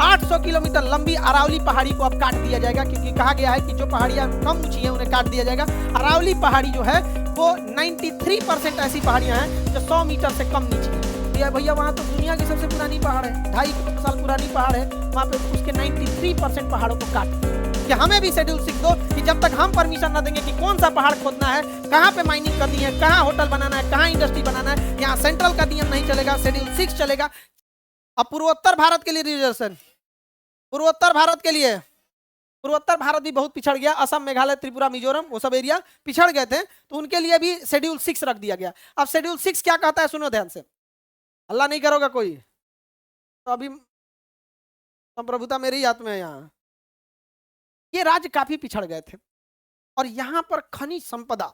800 kilometre लंबी अरावली पहाड़ी को अब काट दिया जाएगा, क्योंकि कहा गया है कि जो पहाड़ियां कम ऊंची हैं उन्हें काट दिया जाएगा। अरावली पहाड़ी जो है वो 93% ऐसी पहाड़ियां हैं जो 100 मीटर से कम नीचे है। भैया वहां तो दुनिया की सबसे पुरानी पहाड़ है, 2.5 साल पुरानी पहाड़ है, वहां पे उसके 93% पहाड़ों को काट कि हमें भी शेड्यूल 6 दो, कि जब तक हम परमिशन ना देंगे कि कौन सा पहाड़ खोदना है, कहां पे माइनिंग करनी है, कहां होटल बनाना है, कहां इंडस्ट्री बनाना है, यहाँ सेंट्रल का नियम नहीं चलेगा, शेड्यूल 6 चलेगा। अब पूर्वोत्तर भारत के लिए रिजर्वेशन, पूर्वोत्तर भारत के लिए, पूर्वोत्तर भारत भी बहुत पिछड़ गया, असम, मेघालय, त्रिपुरा, मिजोरम, वो सब एरिया पिछड़ गए थे, तो उनके लिए भी शेड्यूल 6 रख दिया गया। अब शेड्यूल 6 क्या कहता है, सुनो ध्यान से, अल्लाह नहीं करोगा कोई, तो अभी संप्रभुता मेरी हाथ में है। यहाँ ये राज्य काफी पिछड़ गए थे और यहाँ पर खनिज संपदा,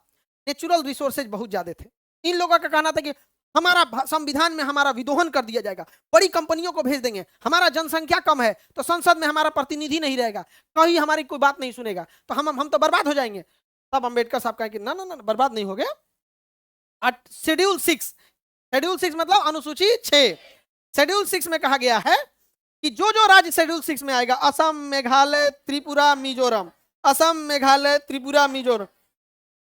नेचुरल रिसोर्सेज बहुत ज्यादा थे। इन लोगों का कहना था कि हमारा संविधान में हमारा विदोहन कर दिया जाएगा, बड़ी कंपनियों को भेज देंगे, हमारा जनसंख्या कम है तो संसद में हमारा प्रतिनिधि नहीं रहेगा, कहीं हमारी कोई बात नहीं सुनेगा, तो हम तो बर्बाद हो जाएंगे। तब अंबेडकर साहब कहे कि ना ना ना, बर्बाद नहीं हो गया। शेड्यूल 6, शेड्यूल 6 मतलब अनुसूची 6, शेड्यूल 6 में कहा गया है कि जो जो राज्य शेड्यूल 6 में आएगा, असम, मेघालय, त्रिपुरा, मिजोरम, असम, मेघालय, त्रिपुरा, मिजोरम,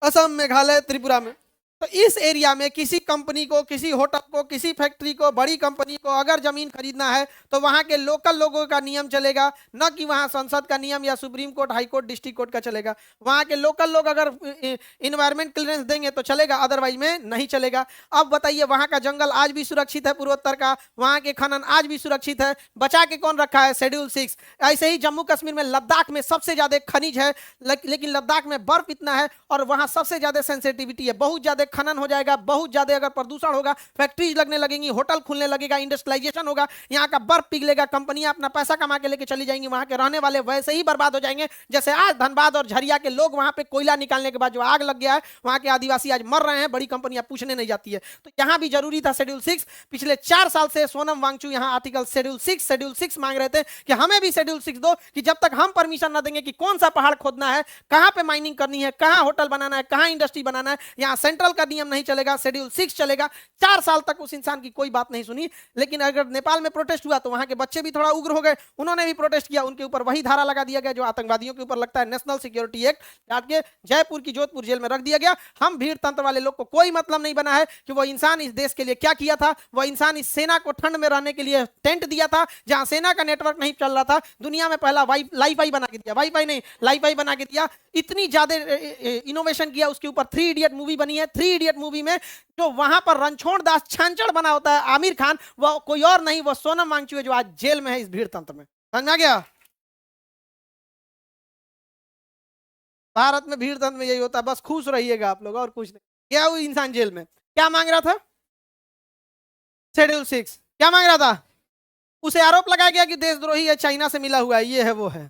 असम, मेघालय, त्रिपुरा में, तो इस एरिया में किसी कंपनी को, किसी होटल को, किसी फैक्ट्री को, बड़ी कंपनी को अगर जमीन खरीदना है तो वहां के लोकल लोगों का नियम चलेगा, न कि वहां संसद का नियम या supreme court, high court, district court का चलेगा। वहां के लोकल लोग अगर इन्वायरमेंट क्लियरेंस देंगे तो चलेगा, अदरवाइज में नहीं चलेगा। अब बताइए, वहां का जंगल आज भी सुरक्षित है, पूर्वोत्तर का, वहां के खनन आज भी सुरक्षित है, बचा के कौन रखा है, शेड्यूल 6। ऐसे ही जम्मू कश्मीर में, लद्दाख में सबसे ज्यादा खनिज है, लेकिन लद्दाख में बर्फ इतना है और वहां सबसे ज्यादा सेंसिटिविटी है, बहुत ज्यादा खनन हो जाएगा, बहुत ज्यादा अगर प्रदूषण होगा, फैक्ट्रीज लगने लगेंगी, होटल खुलने लगेगा, इंडस्ट्रियलाइजेशन होगा, यहाँ का बर्फ पिघलेगा, कंपनियां अपना पैसा कमा के लेके चली जाएंगी, वहां के रहने वाले वैसे ही बर्बाद हो जाएंगे। जैसे आज धनबाद और झरिया के लोग वहां पे कोयला निकालने के बाद जो आग लग गया है, वहां के आदिवासी आज मर रहे हैं, बड़ी कंपनियां पूछने नहीं जाती है। तो यहां भी जरूरी था शेड्यूल 6। पिछले 4 साल से सोनम वांगचू यहां आर्टिकल शेड्यूल 6 मांग रहे थे कि हमें भी शेड्यूल 6 दो, कि जब तक हम परमिशन ना देंगे कि कौन सा पहाड़ खोदना है, कहां पे माइनिंग करनी है, कहां होटल बनाना है, कहां इंडस्ट्री बनाना है, यहां सेंट्रल का नियम नहीं चलेगा, शेड्यूल 6 चलेगा। 4 साल तक उस इंसान की कोई बात नहीं सुनी। लेकिन अगर नेपाल में प्रोटेस्ट हुआ तो वहां के बच्चे भी थोड़ा उग्र हो गए, उन्होंने भी प्रोटेस्ट किया, उनके ऊपर वही धारा लगा दिया गया जो आतंकवादियों के ऊपर लगता है, नेशनल सिक्योरिटी एक्ट, डाल के जयपुर की जोधपुर जेल में रख दिया गया। हम भीड़ तंत्र वाले लोग को कोई मतलब नहीं बना है कि वो इंसान इस देश के लिए क्या किया था। वो इंसान इस सेना को ठंड में रहने के लिए टेंट दिया था, जहां सेना का नेटवर्क नहीं चल रहा था, दुनिया में पहला वाईफाई बना के दिया, वाईफाई नहीं लाईफाई बना के दिया, इतनी ज्यादा इनोवेशन किया। उसके ऊपर 3 इडियट मूवी बनी है। 3 इडियट मूवी में जो वहां पर रणछोड़ दास छांचड़ बना होता है आमिर खान, वो कोई और नहीं, वो सोनम वांगचू है जो आज जेल में है इस भीड़ तंत्र में। समझ आ गया? भारत में भीड़ तंत्र में यही होता है, बस खुश रहिएगा आप लोग और कुछ नहीं। क्या वो इंसान जेल में क्या मांग रहा था? शेड्यूल 6 क्या मांग रहा था? उसे आरोप लगाया गया कि देशद्रोही है, चाइना से मिला हुआ है, ये है वो है,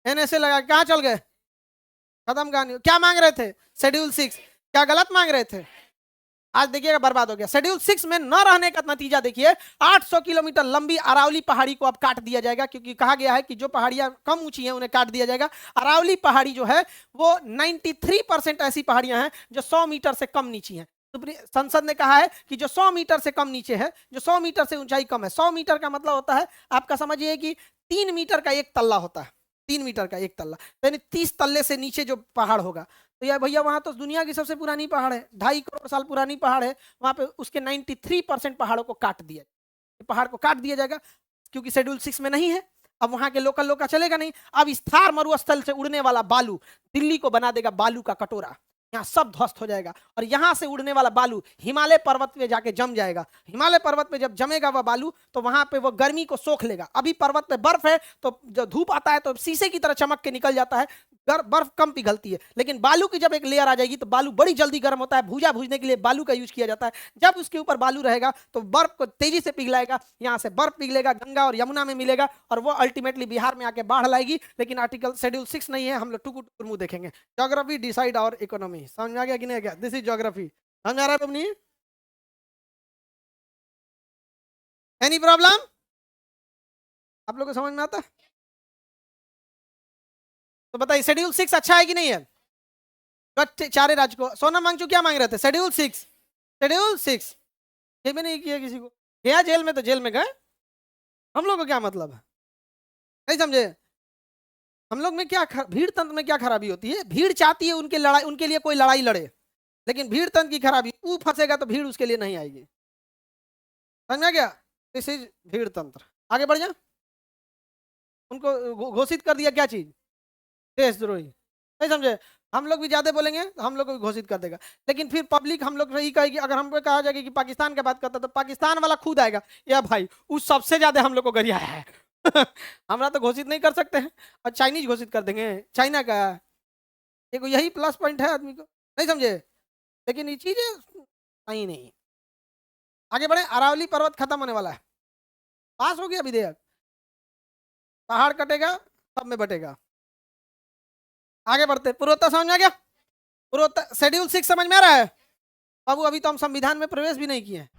एनएसए लगा, कहां चल गए, खत्म कहानी। क्या मांग रहे थे? शेड्यूल 6। क्या गलत मांग रहे थे? आज देखिएगा बर्बाद हो गया। शेड्यूल 6 में न रहने का नतीजा देखिए, 800 किलोमीटर लंबी अरावली पहाड़ी को अब काट दिया जाएगा, क्योंकि कहा गया है कि जो पहाड़ियां कम ऊंची हैं उन्हें काट दिया जाएगा। अरावली पहाड़ी जो है वो 93% ऐसी पहाड़ियां हैं जो 100 मीटर से कम नीची हैं। संसद ने कहा है कि जो 100 मीटर से कम नीचे है, जो 100 मीटर से ऊंचाई कम है, 100 मीटर का मतलब होता है, आपका समझिए कि 3 मीटर का एक तल्ला होता है, 3 मीटर का एक तल्ला, यानी 30 तल्ले से नीचे जो पहाड़ होगा। तो यार भैया वहां तो दुनिया की सबसे पुरानी पहाड़ है, 2.5 करोड़ साल पुरानी पहाड़ है, वहां पे उसके 93% पहाड़ों को काट दिया, पहाड़ को काट दिया जाएगा, क्योंकि शेड्यूल 6 में नहीं है। अब वहां के लोकल लोग का चलेगा नहीं। अब इस थार मरुस्थल से उड़ने वाला बालू दिल्ली को बना देगा बालू का कटोरा, यहाँ सब ध्वस्त हो जाएगा। और यहाँ से उड़ने वाला बालू हिमालय पर्वत पे जाके जम जाएगा। हिमालय पर्वत पे जब जमेगा वह बालू तो वहां पे वो गर्मी को सोख लेगा। अभी पर्वत पे बर्फ है तो जब धूप आता है तो शीशे की तरह चमक के निकल जाता है, बर्फ कम पिघलती है। लेकिन बालू की जब एक लेयर आ जाएगी तो बालू बड़ी जल्दी गर्म होता है, भूजा भूजने के लिए बालू का यूज किया जाता है। जब उसके ऊपर बालू रहेगा तो बर्फ को तेजी से पिघलाएगा, यहाँ से बर्फ पिघलेगा, गंगा और यमुना में मिलेगा और वो अल्टीमेटली बिहार में आके बाढ़ लाएगी। लेकिन आर्टिकल शेड्यूल 6 नहीं है, हम लोग टुकु टुकुर मुंह देखेंगे। ज्योग्राफी डिसाइड आवर इकोनॉमी, समझ आ गया कि नहीं गया? This is geography. समझ आ रहा है अपनी? Any problem? आप लोग को समझ में आता? तो बताइए शेड्यूल 6 अच्छा है कि नहीं है? चारे राज्य को सोनम वांगचू क्या मांग रहे थे? Schedule 6, schedule 6। ये भी नहीं किया किसी को, गया जेल में तो जेल में गए, हम लोग को क्या मतलब है? नहीं समझे? हम लोग में क्या भीड़ तंत्र में क्या खराबी होती है, भीड़ चाहती है उनके लिए कोई लड़ाई लड़े, लेकिन भीड़ तंत्र की खराबी, वो फंसेगा तो भीड़ उसके लिए नहीं आएगी। समझ में गया? दिस इज भीड़ तंत्र। आगे बढ़ जा। उनको घोषित कर दिया क्या चीज, देशद्रोही। नहीं समझे? हम लोग भी ज्यादा बोलेंगे तो हम लोग को भी घोषित कर देगा, लेकिन फिर पब्लिक हम लोग यही कहेगी, अगर हम पे कहा जाएगा कि पाकिस्तान की बात करता तो पाकिस्तान वाला खुद आएगा, या भाई उस सबसे ज्यादा हम लोग को गरियाया है। हमरा तो घोषित नहीं कर सकते हैं, और चाइनीज घोषित कर देंगे, चाइना का। देखो यही प्लस पॉइंट है आदमी को। नहीं समझे? लेकिन ये चीजें सही नहीं। आगे बढ़े। अरावली पर्वत खत्म होने वाला है, पास हो गया विधेयक, पहाड़ कटेगा सब में बटेगा। आगे बढ़ते। पूर्वोत्तर समझ में आ गया? पूर्वोत्तर शेड्यूल 6 समझ में आ रहा है बाबू? अभी तो हम संविधान में प्रवेश भी नहीं किए हैं।